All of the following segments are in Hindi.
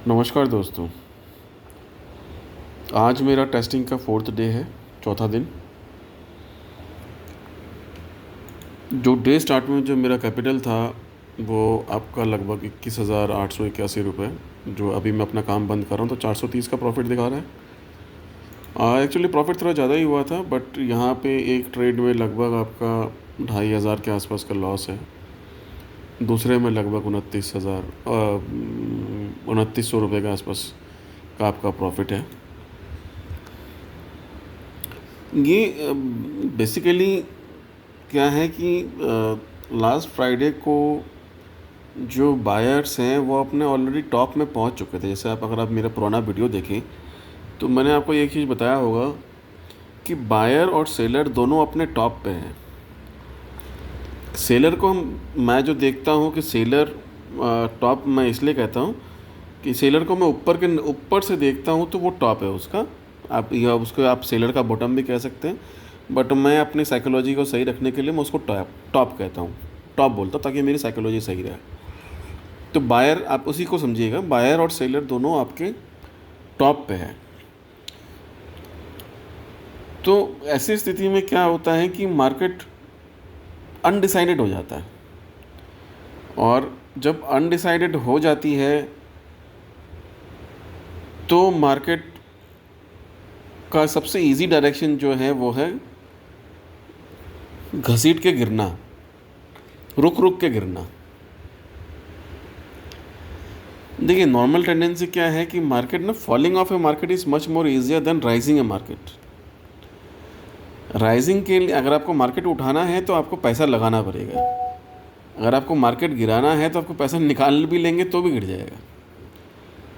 नमस्कार दोस्तों। आज मेरा टेस्टिंग का 4th डे है, चौथा दिन। जो डे स्टार्ट में जो मेरा कैपिटल था वो आपका लगभग 21,881 रुपये। जो अभी मैं अपना काम बंद कर रहा हूँ तो 430 का प्रॉफिट दिखा रहा है। एक्चुअली प्रॉफिट थोड़ा ज़्यादा ही हुआ था, बट यहाँ पे एक ट्रेड में लगभग आपका 2,500 के आसपास का लॉस है। दूसरे में लगभग 2900 रुपये के आसपास का आपका प्रॉफिट है। ये बेसिकली क्या है कि लास्ट फ्राइडे को जो बायर्स हैं वो अपने ऑलरेडी टॉप में पहुंच चुके थे। जैसे अगर आप मेरा पुराना वीडियो देखें तो मैंने आपको एक चीज़ बताया होगा कि बायर और सेलर दोनों अपने टॉप पे हैं। सेलर को मैं जो देखता हूँ कि सेलर टॉप, मैं इसलिए कहता हूँ कि सेलर को मैं ऊपर से देखता हूँ तो वो टॉप है उसका। आप या उसको आप सेलर का बॉटम भी कह सकते हैं, बट मैं अपनी साइकोलॉजी को सही रखने के लिए मैं उसको टॉप कहता हूँ, टॉप बोलता हूँ ताकि मेरी साइकोलॉजी सही रहे। तो बायर, आप उसी को समझिएगा, बायर और सेलर दोनों आपके टॉप पे है। तो ऐसी स्थिति में क्या होता है कि मार्केट अनडिसाइडेड हो जाता है, और जब अनडिसाइडेड हो जाती है तो मार्केट का सबसे इजी डायरेक्शन जो है वो है घसीट के गिरना, रुक रुक के गिरना। देखिए, नॉर्मल टेंडेंसी क्या है कि मार्केट ना, falling of A market is much more easier than rising A market. Rising के लिए अगर आपको मार्केट उठाना है तो आपको पैसा लगाना पड़ेगा। अगर आपको मार्केट गिराना है तो आपको पैसा निकाल भी लेंगे तो भी गिर जाएगा,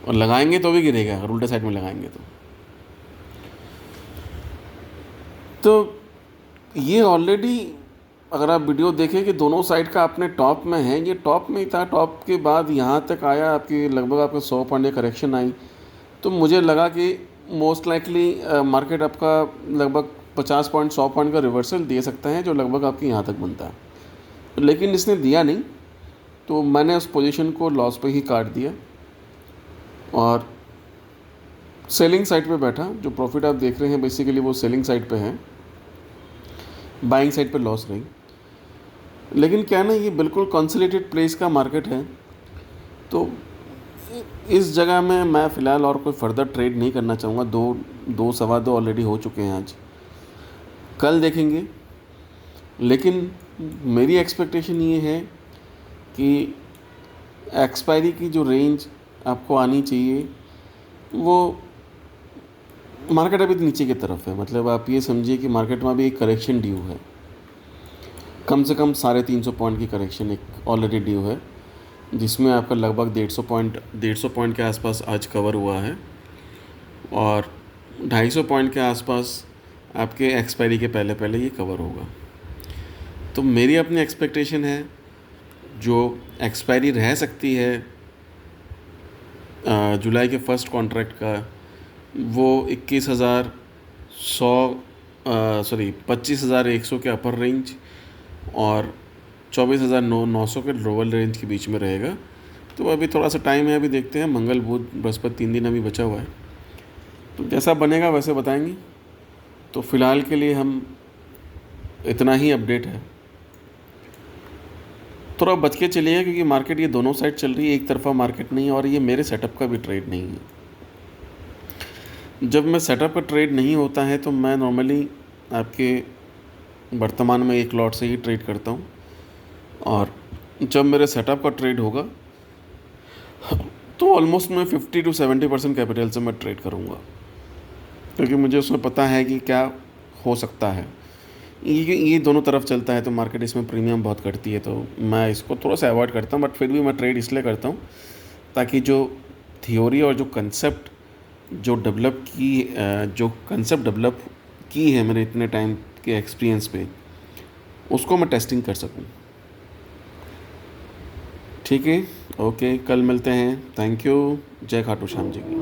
और लगाएंगे तो भी गिरेगा अगर उल्टे साइड में लगाएंगे तो ये ऑलरेडी, अगर आप वीडियो देखें कि दोनों साइड का अपने टॉप में है, ये टॉप में ही था। टॉप के बाद यहाँ तक आया, आपकी लगभग आपका 100 पॉइंट करेक्शन आई, तो मुझे लगा कि मोस्ट लाइकली मार्केट आपका लगभग 50 पॉइंट 100 पॉइंट का रिवर्सल दे सकता है, जो लगभग आपकी यहाँ तक बनता है। लेकिन इसने दिया नहीं, तो मैंने उस पोजीशन को लॉस पे ही काट दिया और सेलिंग साइड पे बैठा। जो प्रॉफिट आप देख रहे हैं बेसिकली वो सेलिंग साइड पे है, बाइंग साइड पे लॉस नहीं। लेकिन क्या ना, ये बिल्कुल कंसोलिडेटेड प्लेस का मार्केट है, तो इस जगह में मैं फ़िलहाल और कोई फर्दर ट्रेड नहीं करना चाहूँगा। दो सवा दो ऑलरेडी हो चुके हैं आज, कल देखेंगे। लेकिन मेरी एक्सपेक्टेशन ये है कि एक्सपायरी की जो रेंज आपको आनी चाहिए वो, मार्केट अभी नीचे की तरफ है। मतलब आप ये समझिए कि मार्केट में अभी एक करेक्शन ड्यू है, कम से कम 350 पॉइंट की करेक्शन एक ऑलरेडी ड्यू है, जिसमें आपका लगभग 150 पॉइंट के आसपास आज कवर हुआ है, और 250 पॉइंट के आसपास आपके एक्सपायरी के पहले पहले ये कवर होगा। तो मेरी अपनी एक्सपेक्टेशन है जो एक्सपायरी रह सकती है जुलाई के फर्स्ट कॉन्ट्रैक्ट का, वो 25,100 के अपर रेंज और 24,900 के लोअर रेंज के बीच में रहेगा। तो अभी थोड़ा सा टाइम है, अभी देखते हैं। मंगल बुध बृहस्पति 3 दिन अभी बचा हुआ है, तो जैसा बनेगा वैसे बताएंगे। तो फ़िलहाल के लिए हम इतना ही अपडेट है। थोड़ा बच के चलिएगा क्योंकि मार्केट ये दोनों साइड चल रही है, एक तरफा मार्केट नहीं है, और ये मेरे सेटअप का भी ट्रेड नहीं है। जब मैं सेटअप का ट्रेड नहीं होता है तो मैं नॉर्मली आपके वर्तमान में एक लॉट से ही ट्रेड करता हूँ, और जब मेरे सेटअप का ट्रेड होगा तो ऑलमोस्ट मैं 50 to 70% कैपिटल से मैं ट्रेड करूँगा, क्योंकि मुझे उसमें पता है कि क्या हो सकता है। ये दोनों तरफ चलता है तो मार्केट इसमें प्रीमियम बहुत करती है, तो मैं इसको थोड़ा सा अवॉइड करता हूँ। बट फिर भी मैं ट्रेड इसलिए करता हूँ ताकि जो थियोरी और जो कंसेप्ट डेवलप की है मेरे इतने टाइम के एक्सपीरियंस पे, उसको मैं टेस्टिंग कर सकूं। ठीक है, ओके, कल मिलते हैं। Thank you. जय खाटू श्याम जी की।